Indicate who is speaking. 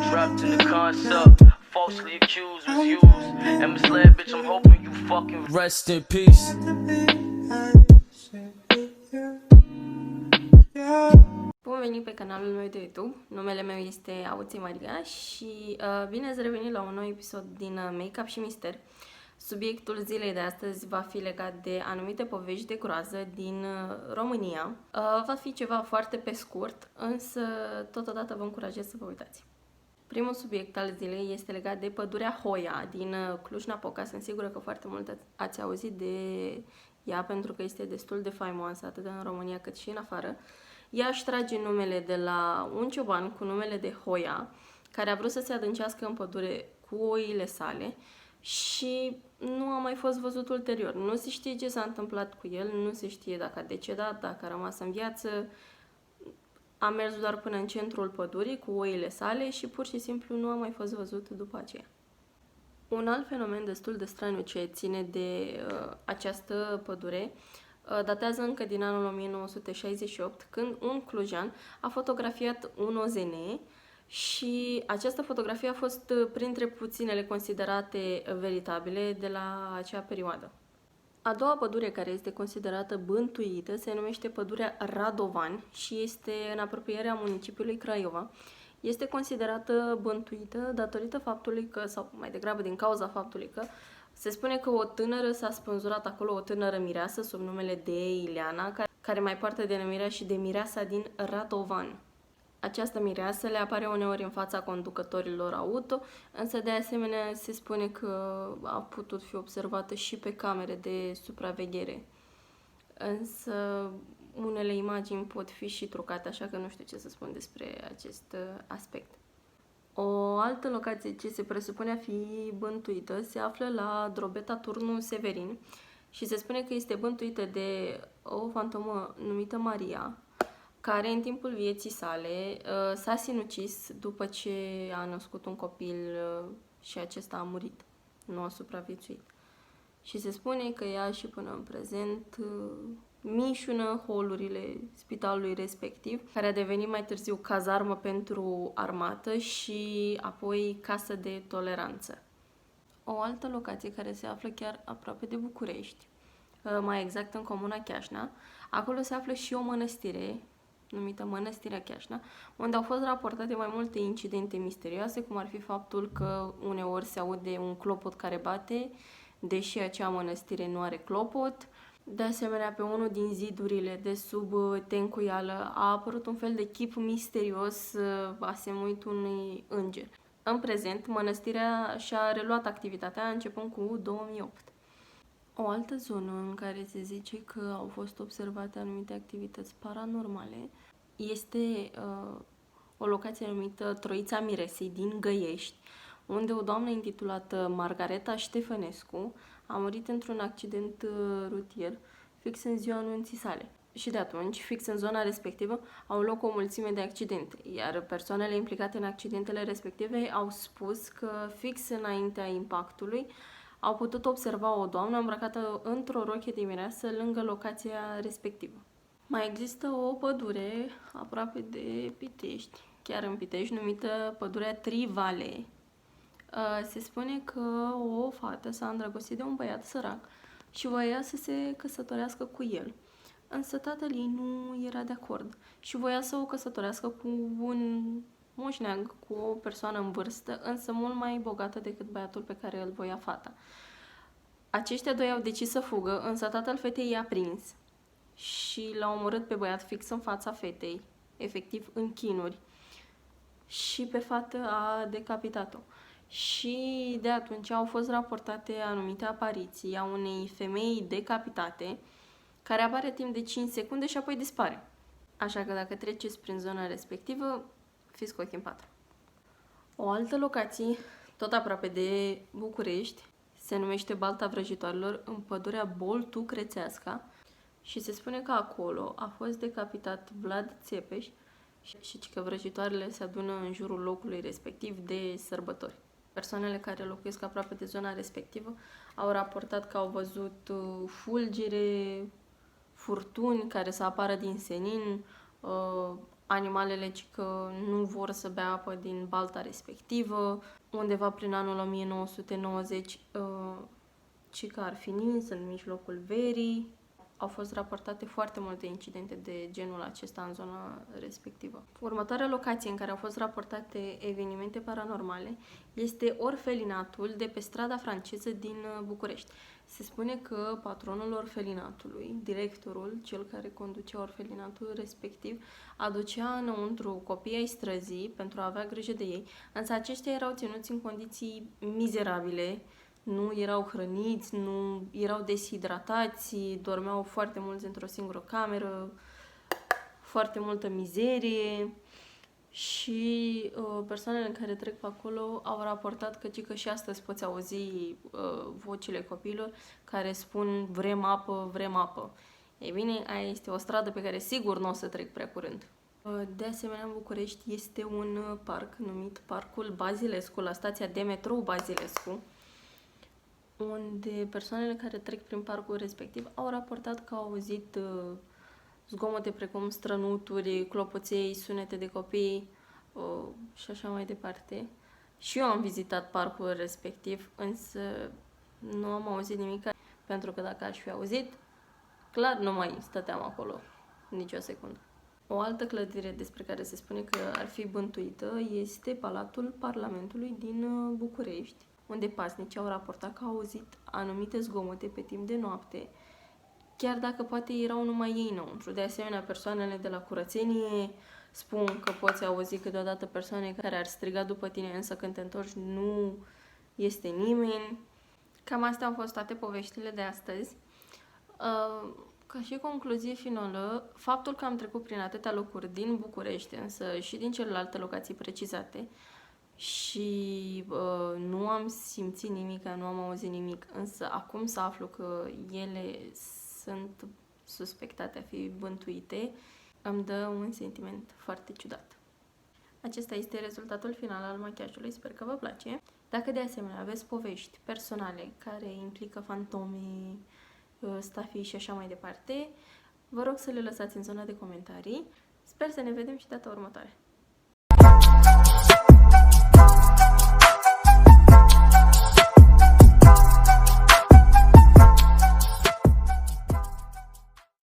Speaker 1: Trapped in the concept, falsely accused, was used and misled, bitch. I'm hoping you fucking rest in peace.
Speaker 2: Bun venit pe canalul meu de YouTube, numele meu este Auții Maria și bine ați revenit la un nou episod din Make-up și Mister. Subiectul zilei de astăzi va fi legat de anumite povești de groază din România. Va fi ceva foarte pe scurt, însă totodată vă încurajez să vă uitați. Primul subiect al zilei este legat de pădurea Hoia din Cluj-Napoca. Sunt sigură că foarte mult ați auzit de ea pentru că este destul de faimoasă atât în România cât și în afară. Ea își trage numele de la un cioban cu numele de Hoia, care a vrut să se adâncească în pădure cu oile sale și nu a mai fost văzut ulterior. Nu se știe ce s-a întâmplat cu el, nu se știe dacă a decedat, dacă a rămas în viață. A mers doar până în centrul pădurii cu oile sale și pur și simplu nu a mai fost văzut după aceea. Un alt fenomen destul de straniu ce ține de această pădure datează încă din anul 1968, când un clujan a fotografiat un OZN și această fotografie a fost printre puținele considerate veritabile de la acea perioadă. A doua pădure care este considerată bântuită se numește pădurea Radovan și este în apropierea municipiului Craiova. Este considerată bântuită datorită faptului că, sau mai degrabă din cauza faptului că, se spune că o tânără s-a spânzurat acolo, o tânără mireasă sub numele de Ileana, care mai poartă denumirea și de mireasa din Radovan. Această mireasă le apare uneori în fața conducătorilor auto, însă de asemenea se spune că a putut fi observată și pe camere de supraveghere. Însă unele imagini pot fi și trucate, așa că nu știu ce să spun despre acest aspect. O altă locație ce se presupune a fi bântuită se află la Drobeta Turnu Severin și se spune că este bântuită de o fantomă numită Maria, care în timpul vieții sale s-a sinucis după ce a născut un copil și acesta a murit, nu a supraviețuit. Și se spune că ea și până în prezent mișună holurile spitalului respectiv, care a devenit mai târziu cazarmă pentru armată și apoi casă de toleranță. O altă locație care se află chiar aproape de București, mai exact în comuna Chiașna, acolo se află și o mănăstire numită Mănăstirea Chiașna, unde au fost raportate mai multe incidente misterioase, cum ar fi faptul că uneori se aude un clopot care bate, deși acea mănăstire nu are clopot. De asemenea, pe unul din zidurile de sub tencuială a apărut un fel de chip misterios asemuit unui înger. În prezent, mănăstirea și-a reluat activitatea începând cu 2008. O altă zonă în care se zice că au fost observate anumite activități paranormale este o locație numită Troița Miresei din Găiești, unde o doamnă intitulată Margareta Ștefănescu a murit într-un accident rutier fix în ziua anunții sale. Și de atunci, fix în zona respectivă, au loc o mulțime de accidente, iar persoanele implicate în accidentele respective au spus că fix înaintea impactului au putut observa o doamnă îmbrăcată într-o rochie de mireasă lângă locația respectivă. Mai există o pădure aproape de Pitești, chiar în Pitești, numită pădurea Trivale. Se spune că o fată s-a îndrăgostit de un băiat sărac și voia să se căsătorească cu el. Însă tatăl ei nu era de acord și voia să o căsătorească cu un moșneag, cu o persoană în vârstă, însă mult mai bogată decât băiatul pe care îl voia fata. Aceștia doi au decis să fugă, însă tatăl fetei i-a prins și l-a omorât pe băiat fix în fața fetei, efectiv în chinuri, și pe fată a decapitat-o. Și de atunci au fost raportate anumite apariții a unei femei decapitate, care apare timp de 5 secunde și apoi dispare. Așa că dacă treceți prin zona respectivă, fiți cu ochii în patru. O altă locație, tot aproape de București, se numește Balta Vrăjitoarelor, în pădurea Boltu Crețeasca, și se spune că acolo a fost decapitat Vlad Țepeș și că vrăjitoarele se adună în jurul locului respectiv de sărbători. Persoanele care locuiesc aproape de zona respectivă au raportat că au văzut fulgere, furtuni care să apară din senin, animalele ci că nu vor să bea apă din balta respectivă. Undeva prin anul 1990 ci că ar fi nins în mijlocul verii. Au fost raportate foarte multe incidente de genul acesta în zona respectivă. Următoarea locație în care au fost raportate evenimente paranormale este orfelinatul de pe strada franceză din București. Se spune că patronul orfelinatului, directorul, cel care conducea orfelinatul respectiv, aducea înăuntru copii ai străzii pentru a avea grijă de ei, însă aceștia erau ținuți în condiții mizerabile, nu erau hrăniți, nu erau deshidratați, dormeau foarte mulți într-o singură cameră, foarte multă mizerie și persoanele care trec pe acolo au raportat că și astăzi poți auzi vocile copiilor care spun vrem apă, vrem apă. Ei bine, aia este o stradă pe care sigur nu o să trec prea curând. De asemenea, în București este un parc numit Parcul Bazilescu, la stația de metrou Bazilescu, unde persoanele care trec prin parcul respectiv au raportat că au auzit zgomote precum strănuturi, clopoței, sunete de copii și așa mai departe. Și eu am vizitat parcul respectiv, însă nu am auzit nimic, pentru că dacă aș fi auzit, clar nu mai stăteam acolo nicio secundă. O altă clădire despre care se spune că ar fi bântuită este Palatul Parlamentului din București, unde paznicii au raportat că au auzit anumite zgomote pe timp de noapte, chiar dacă poate erau numai ei înăuntru. De asemenea, persoanele de la curățenie spun că poți auzi câteodată persoane care ar striga după tine, însă când te întorci nu este nimeni. Cam astea au fost toate poveștile de astăzi. Ca și concluzie finală, faptul că am trecut prin atâtea locuri din București, însă și din celelalte locații precizate, și nu am simțit nimic, nu am auzit nimic, însă acum să aflu că ele sunt suspectate a fi bântuite, îmi dă un sentiment foarte ciudat. Acesta este rezultatul final al machiajului, sper că vă place. Dacă de asemenea aveți povești personale care implică fantome, stafii și așa mai departe, vă rog să le lăsați în zona de comentarii. Sper să ne vedem și data următoare.